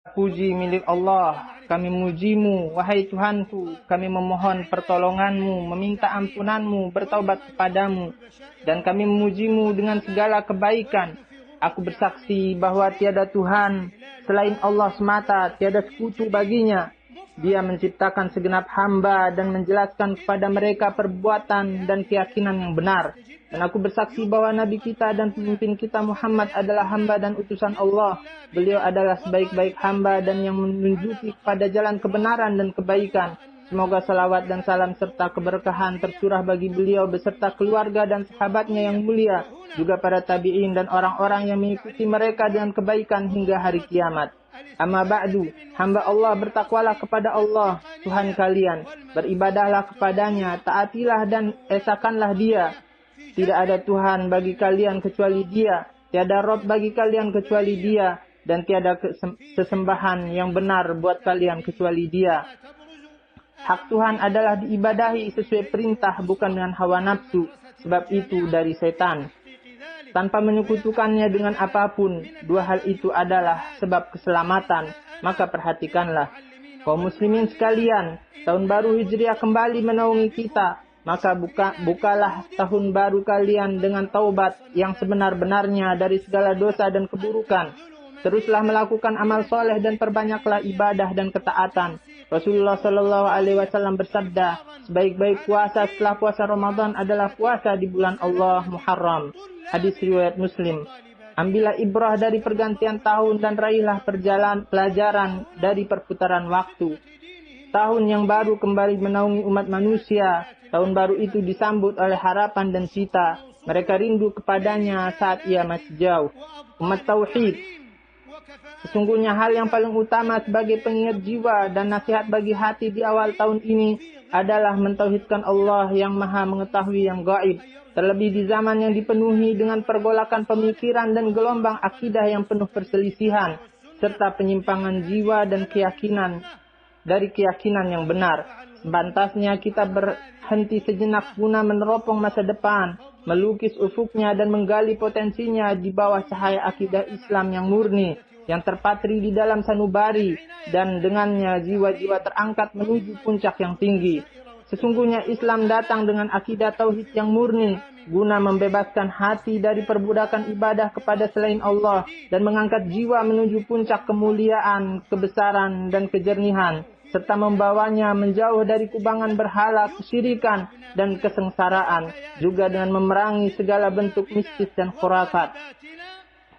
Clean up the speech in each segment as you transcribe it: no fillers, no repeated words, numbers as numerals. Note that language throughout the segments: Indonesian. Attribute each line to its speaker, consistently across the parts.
Speaker 1: Puji milik Allah, kami memujimu, wahai Tuhanku, kami memohon pertolonganmu, meminta ampunanmu, bertaubat kepadamu, dan kami memujimu dengan segala kebaikan. Aku bersaksi bahwa tiada Tuhan selain Allah semata, tiada sekutu baginya. Dia menciptakan segenap hamba dan menjelaskan kepada mereka perbuatan dan keyakinan yang benar. Dan aku bersaksi bahwa Nabi kita dan pemimpin kita Muhammad adalah hamba dan utusan Allah. Beliau adalah sebaik-baik hamba dan yang menunjuki kepada jalan kebenaran dan kebaikan. Semoga salawat dan salam serta keberkahan tercurah bagi beliau beserta keluarga dan sahabatnya yang mulia, juga para tabi'in dan orang-orang yang mengikuti mereka dengan kebaikan hingga hari kiamat. Amma ba'du, hamba Allah, bertakwalah kepada Allah, Tuhan kalian. Beribadahlah kepadanya, taatilah dan esakanlah dia. Tidak ada Tuhan bagi kalian kecuali dia. Tiada Rob bagi kalian kecuali dia. Dan tiada sesembahan yang benar buat kalian kecuali dia. Hak Tuhan adalah diibadahi sesuai perintah, bukan dengan hawa nafsu. Sebab itu dari setan. Tanpa menyekutukannya dengan apapun, dua hal itu adalah sebab keselamatan. Maka perhatikanlah, kaum muslimin sekalian, tahun baru Hijriah kembali menaungi kita. Maka bukalah tahun baru kalian dengan taubat yang sebenar-benarnya dari segala dosa dan keburukan. Teruslah melakukan amal soleh dan perbanyaklah ibadah dan ketaatan. Rasulullah SAW bersabda, sebaik-baik puasa setelah puasa Ramadan adalah puasa di bulan Allah Muharram. Hadis riwayat Muslim. Ambillah ibrah dari pergantian tahun dan raihlah pelajaran dari perputaran waktu. Tahun yang baru kembali menaungi umat manusia. Tahun baru itu disambut oleh harapan dan cita. Mereka rindu kepadanya saat ia masih jauh. Umat Tauhid. Sesungguhnya hal yang paling utama sebagai pengingat jiwa dan nasihat bagi hati di awal tahun ini adalah mentauhidkan Allah yang maha mengetahui yang gaib. Terlebih di zaman yang dipenuhi dengan pergolakan pemikiran dan gelombang akidah yang penuh perselisihan, serta penyimpangan jiwa dan keyakinan dari keyakinan yang benar. Sepantasnya kita berhenti sejenak guna meneropong masa depan, melukis ufuknya dan menggali potensinya di bawah cahaya akidah Islam yang murni, yang terpatri di dalam sanubari, dan dengannya jiwa-jiwa terangkat menuju puncak yang tinggi. Sesungguhnya Islam datang dengan akidah tauhid yang murni, guna membebaskan hati dari perbudakan ibadah kepada selain Allah, dan mengangkat jiwa menuju puncak kemuliaan, kebesaran, dan kejernihan, serta membawanya menjauh dari kubangan berhala, kesyirikan, dan kesengsaraan, juga dengan memerangi segala bentuk mistis dan khurafat.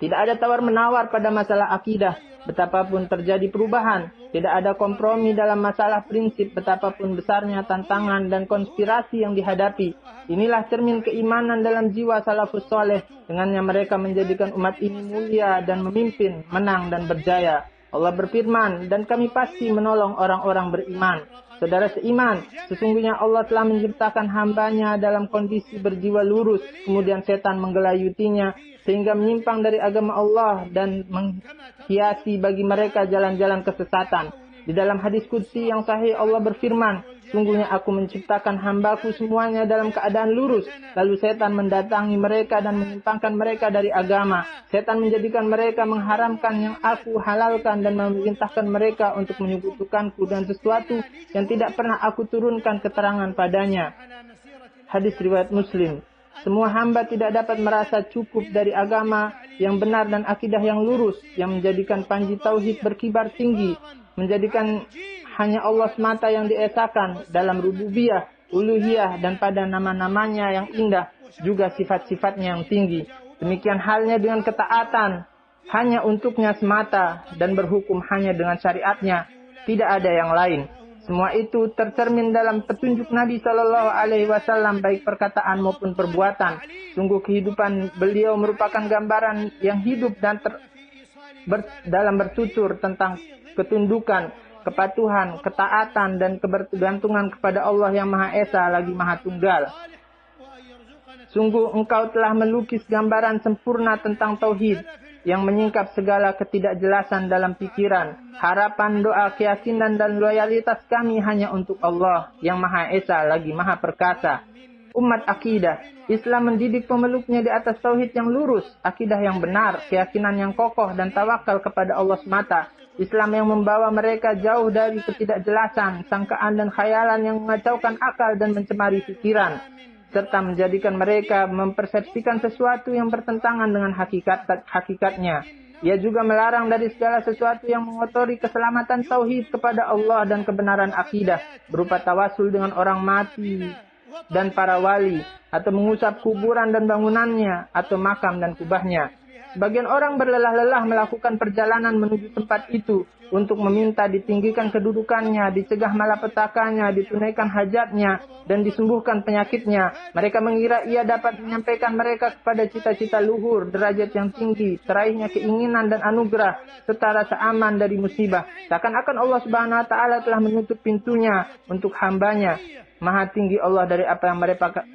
Speaker 1: Tidak ada tawar-menawar pada masalah akidah, betapapun terjadi perubahan. Tidak ada kompromi dalam masalah prinsip, betapapun besarnya tantangan dan konspirasi yang dihadapi. Inilah cermin keimanan dalam jiwa salafus soleh. Dengannya mereka menjadikan umat ini mulia dan memimpin, menang dan berjaya. Allah berfirman, dan kami pasti menolong orang-orang beriman. Saudara seiman, sesungguhnya Allah telah menciptakan hambanya dalam kondisi berjiwa lurus, kemudian setan menggelayutinya sehingga menyimpang dari agama Allah dan menghiasi bagi mereka jalan-jalan kesesatan. Di dalam hadis qudsi yang sahih Allah berfirman, sungguhnya aku menciptakan hambaku semuanya dalam keadaan lurus. Lalu setan mendatangi mereka dan menyimpangkan mereka dari agama. Setan menjadikan mereka mengharamkan yang aku halalkan dan memerintahkan mereka untuk menyekutukanku dan sesuatu yang tidak pernah aku turunkan keterangan padanya. Hadis riwayat Muslim. Semua hamba tidak dapat merasa cukup dari agama yang benar dan akidah yang lurus, yang menjadikan panji tauhid berkibar tinggi, menjadikan hanya Allah semata yang diesakan dalam rububiyah, uluhiyah, dan pada nama-namanya yang indah, juga sifat-sifatnya yang tinggi. Demikian halnya dengan ketaatan, hanya untuknya semata, dan berhukum hanya dengan syariatnya, tidak ada yang lain. Semua itu tercermin dalam petunjuk Nabi SAW, baik perkataan maupun perbuatan. Sungguh kehidupan beliau merupakan gambaran yang hidup dan dalam bertutur tentang ketundukan, kepatuhan, ketaatan, dan kebergantungan kepada Allah yang Maha Esa lagi Maha Tunggal. Sungguh engkau telah melukis gambaran sempurna tentang tauhid, yang menyingkap segala ketidakjelasan dalam pikiran, harapan, doa, keyakinan, dan loyalitas kami hanya untuk Allah yang Maha Esa lagi Maha Perkasa. Umat akidah, Islam mendidik pemeluknya di atas tauhid yang lurus, akidah yang benar, keyakinan yang kokoh, dan tawakal kepada Allah semata. Islam yang membawa mereka jauh dari ketidakjelasan, sangkaan dan khayalan yang mengacaukan akal dan mencemari pikiran, serta menjadikan mereka mempersepsikan sesuatu yang bertentangan dengan hakikatnya. Ia juga melarang dari segala sesuatu yang mengotori keselamatan tauhid kepada Allah dan kebenaran akidah, berupa tawasul dengan orang mati dan para wali, atau mengusap kuburan dan bangunannya, atau makam dan kubahnya. Sebagian orang berlelah-lelah melakukan perjalanan menuju tempat itu untuk meminta ditinggikan kedudukannya, dicegah malapetakannya, ditunaikan hajatnya, dan disembuhkan penyakitnya. Mereka mengira ia dapat menyampaikan mereka kepada cita-cita luhur, derajat yang tinggi, teraihnya keinginan dan anugerah, serta rasa aman dari musibah. Seakan-akan Allah Subhanahu wa Ta'ala telah menutup pintunya untuk hambanya. Maha tinggi Allah dari apa yang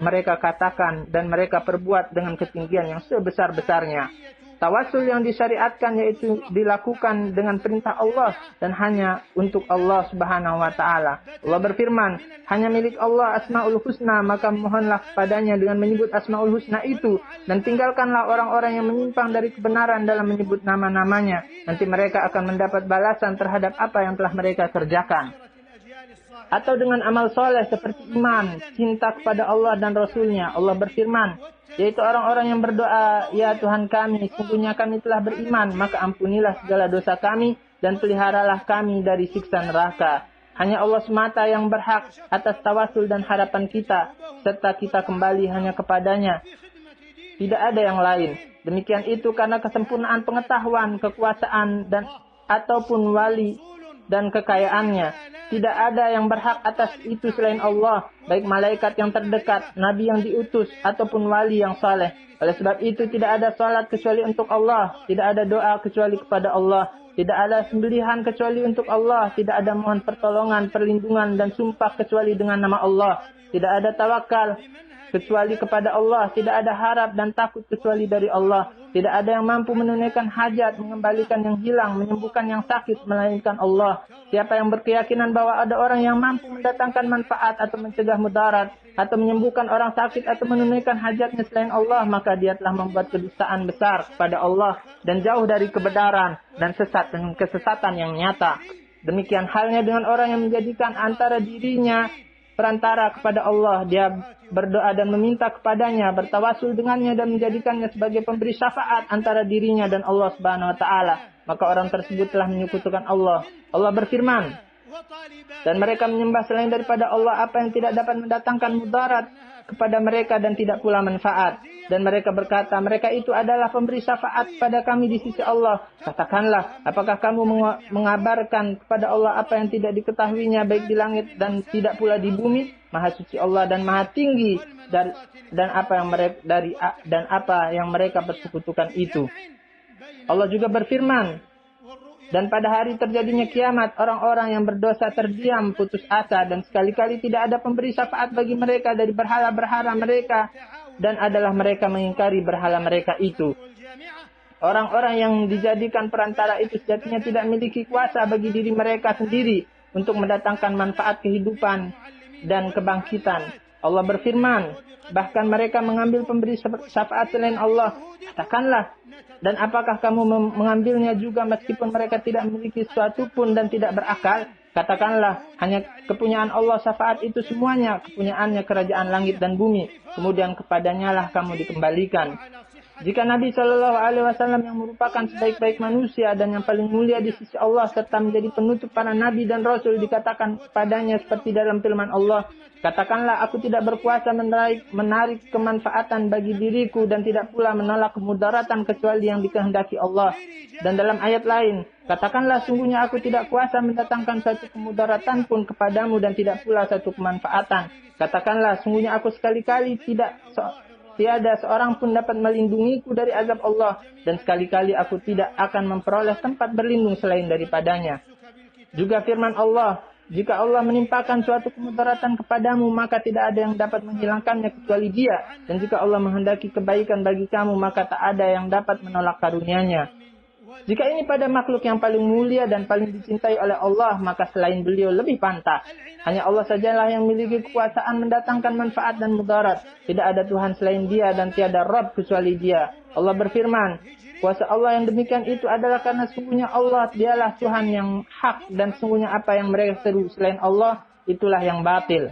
Speaker 1: mereka katakan dan mereka perbuat dengan ketinggian yang sebesar-besarnya. Tawasul yang disyariatkan yaitu dilakukan dengan perintah Allah dan hanya untuk Allah Subhanahu wa Ta'ala. Allah berfirman, hanya milik Allah Asmaul Husna, maka mohonlah kepadanya dengan menyebut Asmaul Husna itu, dan tinggalkanlah orang-orang yang menyimpang dari kebenaran dalam menyebut nama-namanya. Nanti mereka akan mendapat balasan terhadap apa yang telah mereka kerjakan. Atau dengan amal soleh seperti iman, cinta kepada Allah dan Rasulnya. Allah berfirman, yaitu orang-orang yang berdoa, ya Tuhan kami, sungguhnya kami telah beriman, maka ampunilah segala dosa kami dan peliharalah kami dari siksa neraka. Hanya Allah semata yang berhak atas tawasul dan harapan kita, serta kita kembali hanya kepadanya. Tidak ada yang lain. Demikian itu karena kesempurnaan pengetahuan, kekuasaan, dan ataupun wali dan kekayaannya. Tidak ada yang berhak atas itu selain Allah, baik malaikat yang terdekat, nabi yang diutus, ataupun wali yang saleh. Oleh sebab itu tidak ada salat kecuali untuk Allah, tidak ada doa kecuali kepada Allah, tidak ada sembelihan kecuali untuk Allah, tidak ada mohon pertolongan, perlindungan dan sumpah kecuali dengan nama Allah, tidak ada tawakal kecuali kepada Allah, tidak ada harap dan takut kecuali dari Allah, tidak ada yang mampu menunaikan hajat, mengembalikan yang hilang, menyembuhkan yang sakit melainkan Allah. Siapa yang berkeyakinan bahwa ada orang yang mampu mendatangkan manfaat atau mencegah mudarat, atau menyembuhkan orang sakit atau menunaikan hajatnya selain Allah, maka dia telah membuat kedustaan besar kepada Allah dan jauh dari kebenaran dan sesat dengan kesesatan yang nyata. Demikian halnya dengan orang yang menjadikan antara dirinya perantara kepada Allah, dia berdoa dan meminta kepadanya, bertawasul dengannya dan menjadikannya sebagai pemberi syafaat antara dirinya dan Allah Subhanahu wa Ta'ala, maka orang tersebut telah menyekutukan Allah. Allah berfirman, dan mereka menyembah selain daripada Allah apa yang tidak dapat mendatangkan mudarat kepada mereka dan tidak pula manfaat. Dan mereka berkata, mereka itu adalah pemberi syafaat pada kami di sisi Allah. Katakanlah, apakah kamu mengabarkan kepada Allah apa yang tidak diketahuinya baik di langit dan tidak pula di bumi? Maha suci Allah dan maha tinggi dan apa yang mereka persekutukan itu. Allah juga berfirman, dan pada hari terjadinya kiamat, orang-orang yang berdosa terdiam, putus asa, dan sekali-kali tidak ada pemberi syafaat bagi mereka dari berhala-berhala mereka, dan adalah mereka mengingkari berhala mereka itu. Orang-orang yang dijadikan perantara itu sejatinya tidak memiliki kuasa bagi diri mereka sendiri untuk mendatangkan manfaat kehidupan dan kebangkitan. Allah berfirman, bahkan mereka mengambil pemberi syafaat selain Allah. Katakanlah, dan apakah kamu mengambilnya juga meskipun mereka tidak memiliki sesuatu pun dan tidak berakal? Katakanlah, hanya kepunyaan Allah syafaat itu semuanya, kepunyaannya kerajaan langit dan bumi. Kemudian kepadanya lah kamu dikembalikan. Jika Nabi SAW yang merupakan sebaik-baik manusia dan yang paling mulia di sisi Allah serta menjadi penutup para nabi dan rasul dikatakan kepadanya seperti dalam firman Allah, katakanlah aku tidak berkuasa menarik kemanfaatan bagi diriku dan tidak pula menolak kemudaratan kecuali yang dikehendaki Allah. Dan dalam ayat lain, katakanlah sungguhnya aku tidak kuasa mendatangkan satu kemudaratan pun kepadamu dan tidak pula satu kemanfaatan. Katakanlah sungguhnya aku sekali-kali tiada seorang pun dapat melindungiku dari azab Allah, dan sekali-kali aku tidak akan memperoleh tempat berlindung selain daripadanya. Juga firman Allah, jika Allah menimpakan suatu kemudaratan kepadamu, maka tidak ada yang dapat menghilangkannya kecuali Dia. Dan jika Allah menghendaki kebaikan bagi kamu, maka tak ada yang dapat menolak karunia-Nya. Jika ini pada makhluk yang paling mulia dan paling dicintai oleh Allah, maka selain beliau lebih pantas. Hanya Allah sajalah yang memiliki kekuasaan mendatangkan manfaat dan mudarat. Tidak ada Tuhan selain Dia dan tiada Rabb kecuali Dia. Allah berfirman, Kuasa Allah yang demikian itu adalah karena sungguhnya Allah dialah Tuhan yang hak dan sungguhnya apa yang mereka seru selain Allah itulah yang batil.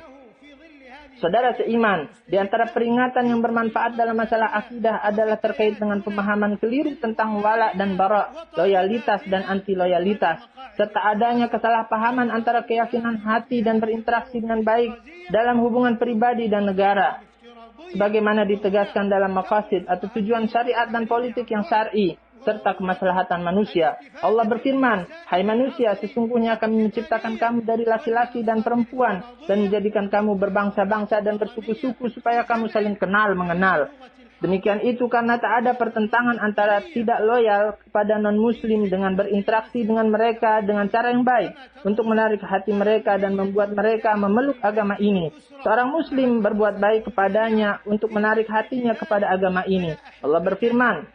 Speaker 1: Saudara seiman, di antara peringatan yang bermanfaat dalam masalah akidah adalah terkait dengan pemahaman keliru tentang wala dan bara, loyalitas dan anti loyalitas, serta adanya kesalahpahaman antara keyakinan hati dan berinteraksi dengan baik dalam hubungan pribadi dan negara. Sebagaimana ditegaskan dalam maqasid atau tujuan syariat dan politik yang syar'i serta kemaslahatan manusia. Allah berfirman, "Hai manusia, sesungguhnya kami menciptakan kamu dari laki-laki dan perempuan dan menjadikan kamu berbangsa-bangsa dan bersuku-suku supaya kamu saling kenal mengenal." Demikian itu karena tak ada pertentangan antara tidak loyal kepada non-muslim dengan berinteraksi dengan mereka dengan cara yang baik untuk menarik hati mereka dan membuat mereka memeluk agama ini. Seorang muslim berbuat baik kepadanya untuk menarik hatinya kepada agama ini. Allah berfirman,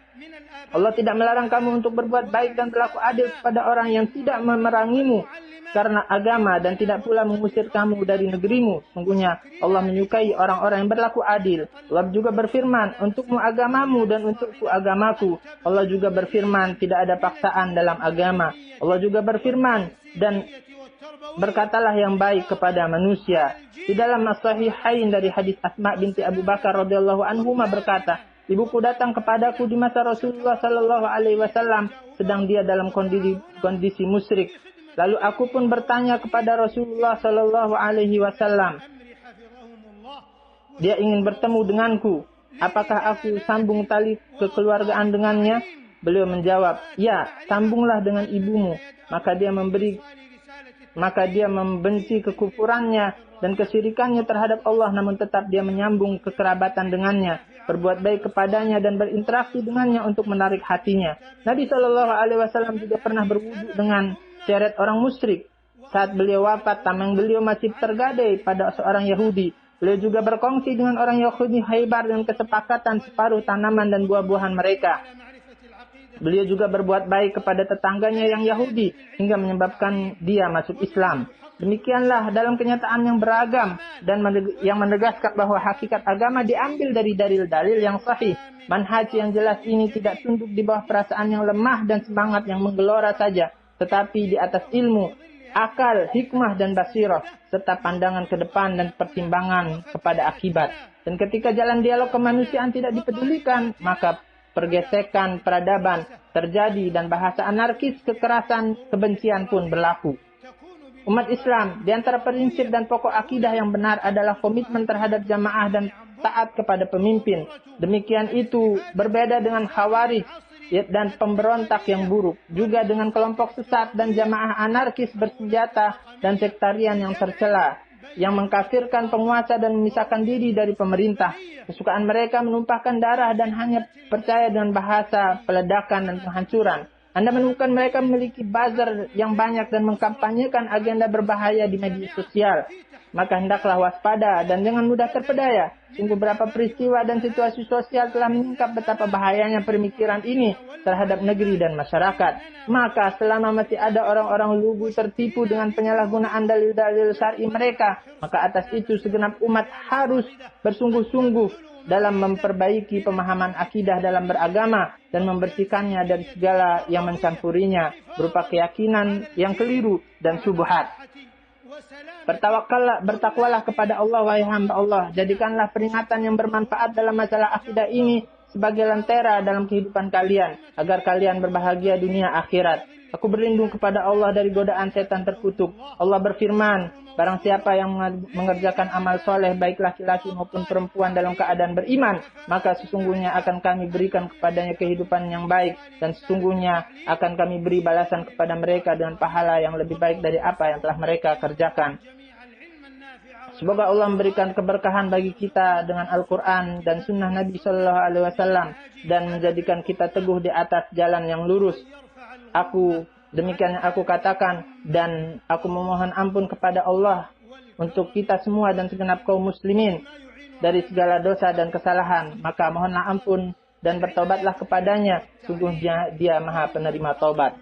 Speaker 1: Allah tidak melarang kamu untuk berbuat baik dan berlaku adil kepada orang yang tidak memerangimu karena agama dan tidak pula mengusir kamu dari negerimu. Sungguhnya Allah menyukai orang-orang yang berlaku adil. Allah juga berfirman, untukmu agamamu dan untukku agamaku. Allah juga berfirman, tidak ada paksaan dalam agama. Allah juga berfirman, dan berkatalah yang baik kepada manusia. Di dalam as-sahihain dari hadis Asma binti Abu Bakar radhiyallahu anhuma berkata, ibuku datang kepadaku di masa Rasulullah sallallahu alaihi wasallam sedang dia dalam kondisi musyrik. Lalu aku pun bertanya kepada Rasulullah sallallahu alaihi wasallam, dia ingin bertemu denganku, apakah aku sambung tali kekeluargaan dengannya? Beliau menjawab, ya, sambunglah dengan ibumu. Maka dia membenci kekufurannya dan kesyirikannya terhadap Allah, namun tetap dia menyambung kekerabatan dengannya, berbuat baik kepadanya dan berinteraksi dengannya untuk menarik hatinya. Nabi Shallallahu Alaihi Wasallam juga pernah berwudu dengan seret orang musyrik. Saat beliau wafat, tameng beliau masih tergadai pada seorang Yahudi. Beliau juga berkongsi dengan orang Yahudi Khaybar dengan kesepakatan separuh tanaman dan buah-buahan mereka. Beliau juga berbuat baik kepada tetangganya yang Yahudi hingga menyebabkan dia masuk Islam. Demikianlah dalam kenyataan yang beragam dan yang menegaskan bahwa hakikat agama diambil dari dalil-dalil yang sahih. Manhaj yang jelas ini tidak tunduk di bawah perasaan yang lemah dan semangat yang menggelora saja, tetapi di atas ilmu, akal, hikmah dan basirah, serta pandangan ke depan dan pertimbangan kepada akibat. Dan ketika jalan dialog kemanusiaan tidak dipedulikan, maka pergesekan peradaban terjadi dan bahasa anarkis, kekerasan, kebencian pun berlaku. Umat Islam, di antara prinsip dan pokok akidah yang benar adalah komitmen terhadap jamaah dan taat kepada pemimpin. Demikian itu berbeda dengan khawarij dan pemberontak yang buruk, juga dengan kelompok sesat dan jamaah anarkis bersenjata dan sektarian yang tercela, yang mengkafirkan penguasa dan memisahkan diri dari pemerintah. Kesukaan mereka menumpahkan darah dan hanya percaya dengan bahasa peledakan dan penghancuran. Anda menemukan mereka memiliki buzzer yang banyak dan mengkampanyekan agenda berbahaya di media sosial. Maka hendaklah waspada dan jangan mudah terpedaya. Sungguh berapa peristiwa dan situasi sosial telah menyingkap betapa bahayanya pemikiran ini terhadap negeri dan masyarakat. Maka selama masih ada orang-orang lugu tertipu dengan penyalahgunaan dalil-dalil syar'i mereka, maka atas itu segenap umat harus bersungguh-sungguh dalam memperbaiki pemahaman akidah dalam beragama dan membersihkannya dari segala yang mencampurinya berupa keyakinan yang keliru dan syubhat. Bertakwalah kepada Allah, wahai hamba Allah. Jadikanlah peringatan yang bermanfaat dalam masalah akidah ini sebagai lentera dalam kehidupan kalian, agar kalian berbahagia dunia akhirat. Aku berlindung kepada Allah dari godaan setan terkutuk. Allah berfirman, barang siapa yang mengerjakan amal soleh baik laki-laki maupun perempuan dalam keadaan beriman, maka sesungguhnya akan kami berikan kepadanya kehidupan yang baik, dan sesungguhnya akan kami beri balasan kepada mereka dengan pahala yang lebih baik dari apa yang telah mereka kerjakan. Semoga Allah memberikan keberkahan bagi kita dengan Al-Quran dan Sunnah Nabi Sallallahu Alaihi Wasallam dan menjadikan kita teguh di atas jalan yang lurus. Demikian yang aku katakan, dan aku memohon ampun kepada Allah untuk kita semua dan segenap kaum muslimin dari segala dosa dan kesalahan. Maka mohonlah ampun dan bertaubatlah kepadanya. Sungguhnya dia maha penerima taubat.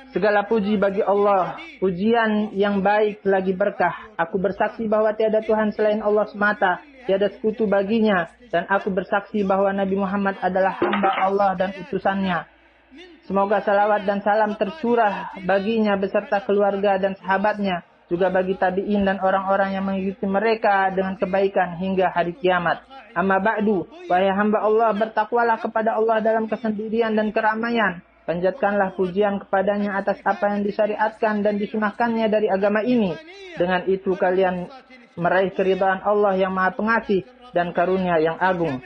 Speaker 1: Segala puji bagi Allah, pujian yang baik lagi berkah. Aku bersaksi bahwa tiada Tuhan selain Allah semata, tiada sekutu baginya, dan aku bersaksi bahwa Nabi Muhammad adalah hamba Allah dan utusannya. Semoga salawat dan salam tercurah baginya beserta keluarga dan sahabatnya, juga bagi tabi'in dan orang-orang yang mengikuti mereka dengan kebaikan hingga hari kiamat. Amma ba'du, wahai hamba Allah, bertakwalah kepada Allah dalam kesendirian dan keramaian. Panjatkanlah pujian kepadanya atas apa yang disyariatkan dan disunahkannya dari agama ini. Dengan itu kalian meraih keridhaan Allah yang Maha Pengasih dan karunia yang agung.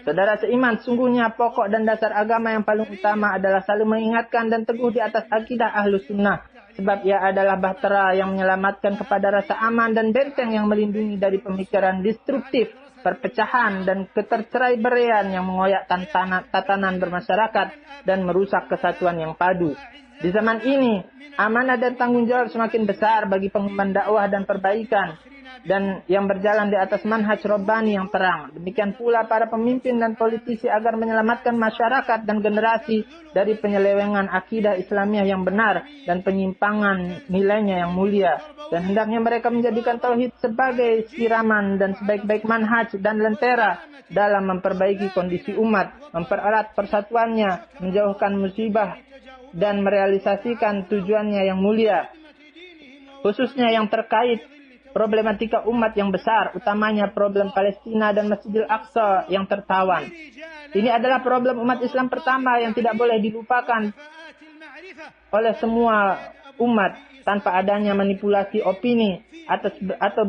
Speaker 1: Saudara seiman, sungguhnya pokok dan dasar agama yang paling utama adalah saling mengingatkan dan teguh di atas akidah Ahlus Sunnah. Sebab ia adalah bahtera yang menyelamatkan kepada rasa aman dan benteng yang melindungi dari pemikiran destruktif, perpecahan dan keterceraiberaian yang mengoyakkan tatanan bermasyarakat dan merusak kesatuan yang padu. Di zaman ini, amanah dan tanggung jawab semakin besar bagi pengemban dakwah dan perbaikan dan yang berjalan di atas manhaj Rabbani yang terang. Demikian pula para pemimpin dan politisi agar menyelamatkan masyarakat dan generasi dari penyelewengan akidah Islamiyah yang benar dan penyimpangan nilainya yang mulia. Dan hendaknya mereka menjadikan tauhid sebagai siraman dan sebaik-baik manhaj dan lentera dalam memperbaiki kondisi umat, mempererat persatuannya, menjauhkan musibah dan merealisasikan tujuannya yang mulia, khususnya yang terkait problematika umat yang besar, utamanya problem Palestina dan Masjidil Aqsa yang tertawan. Ini adalah problem umat Islam pertama yang tidak boleh dilupakan oleh semua umat tanpa adanya manipulasi opini atau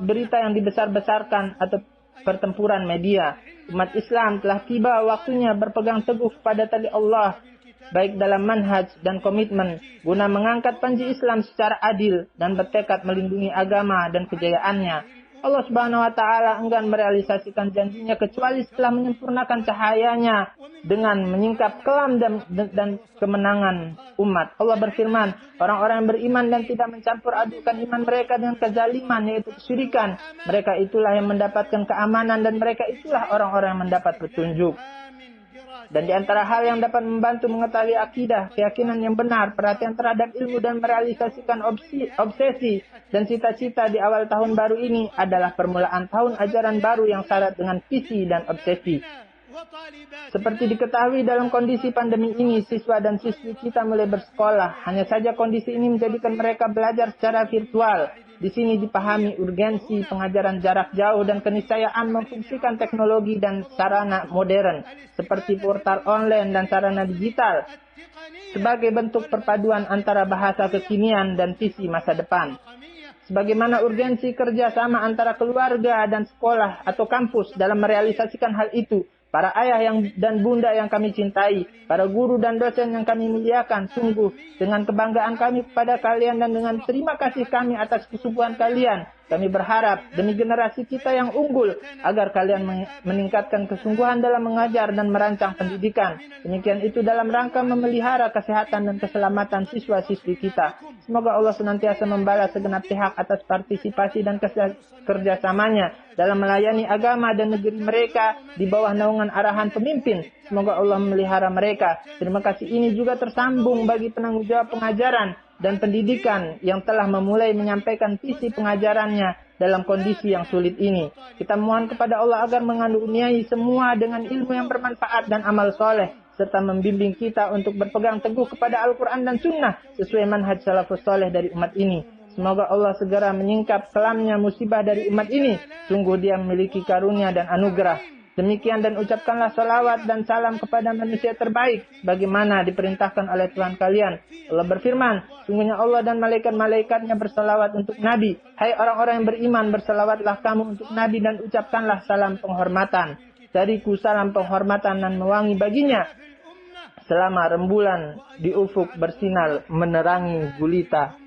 Speaker 1: berita yang dibesar-besarkan atau pertempuran media. Umat Islam telah tiba waktunya berpegang teguh pada tali Allah, baik dalam manhaj dan komitmen, guna mengangkat panji Islam secara adil dan bertekad melindungi agama dan kejayaannya. Allah Subhanahu wa Ta'ala enggan merealisasikan janjinya kecuali setelah menyempurnakan cahayanya dengan menyingkap kelam dan kemenangan umat. Allah berfirman, orang-orang yang beriman dan tidak mencampur adukan iman mereka dengan kezaliman, yaitu kesyirikan, mereka itulah yang mendapatkan keamanan dan mereka itulah orang-orang yang mendapat petunjuk. Dan di antara hal yang dapat membantu mengetahui akidah, keyakinan yang benar, perhatian terhadap ilmu dan merealisasikan obsesi dan cita-cita di awal tahun baru ini adalah permulaan tahun ajaran baru yang syarat dengan visi dan obsesi. Seperti diketahui dalam kondisi pandemi ini, siswa dan siswi kita mulai bersekolah. Hanya saja kondisi ini menjadikan mereka belajar secara virtual. Di sini dipahami urgensi pengajaran jarak jauh dan keniscayaan memfungsikan teknologi dan sarana modern seperti portal online dan sarana digital sebagai bentuk perpaduan antara bahasa kekinian dan visi masa depan. Sebagaimana urgensi kerjasama antara keluarga dan sekolah atau kampus dalam merealisasikan hal itu, para ayah dan bunda yang kami cintai, para guru dan dosen yang kami muliakan, sungguh dengan kebanggaan kami kepada kalian dan dengan terima kasih kami atas kesungguhan kalian, kami berharap demi generasi kita yang unggul agar kalian meningkatkan kesungguhan dalam mengajar dan merancang pendidikan. Demikian itu dalam rangka memelihara kesehatan dan keselamatan siswa-siswi kita. Semoga Allah senantiasa membalas segenap pihak atas partisipasi dan kerjasamanya dalam melayani agama dan negeri mereka di bawah naungan arahan pemimpin. Semoga Allah memelihara mereka. Terima kasih ini juga tersambung bagi penanggung jawab pengajaran dan pendidikan yang telah memulai menyampaikan visi pengajarannya dalam kondisi yang sulit ini. Kita mohon kepada Allah agar mengaruniai semua dengan ilmu yang bermanfaat dan amal soleh, serta membimbing kita untuk berpegang teguh kepada Al-Quran dan Sunnah sesuai manhaj salafus soleh dari umat ini. Semoga Allah segera menyingkap kelamnya musibah dari umat ini. Sungguh dia memiliki karunia dan anugerah. Demikian dan ucapkanlah salawat dan salam kepada manusia terbaik, bagaimana diperintahkan oleh Tuhan kalian. Allah berfirman, sungguhnya Allah dan malaikat-malaikatnya bersalawat untuk Nabi. Hai orang-orang yang beriman, bersalawatlah kamu untuk Nabi dan ucapkanlah salam penghormatan. Dariku salam penghormatan dan mewangi baginya selama rembulan di ufuk bersinar menerangi gulita.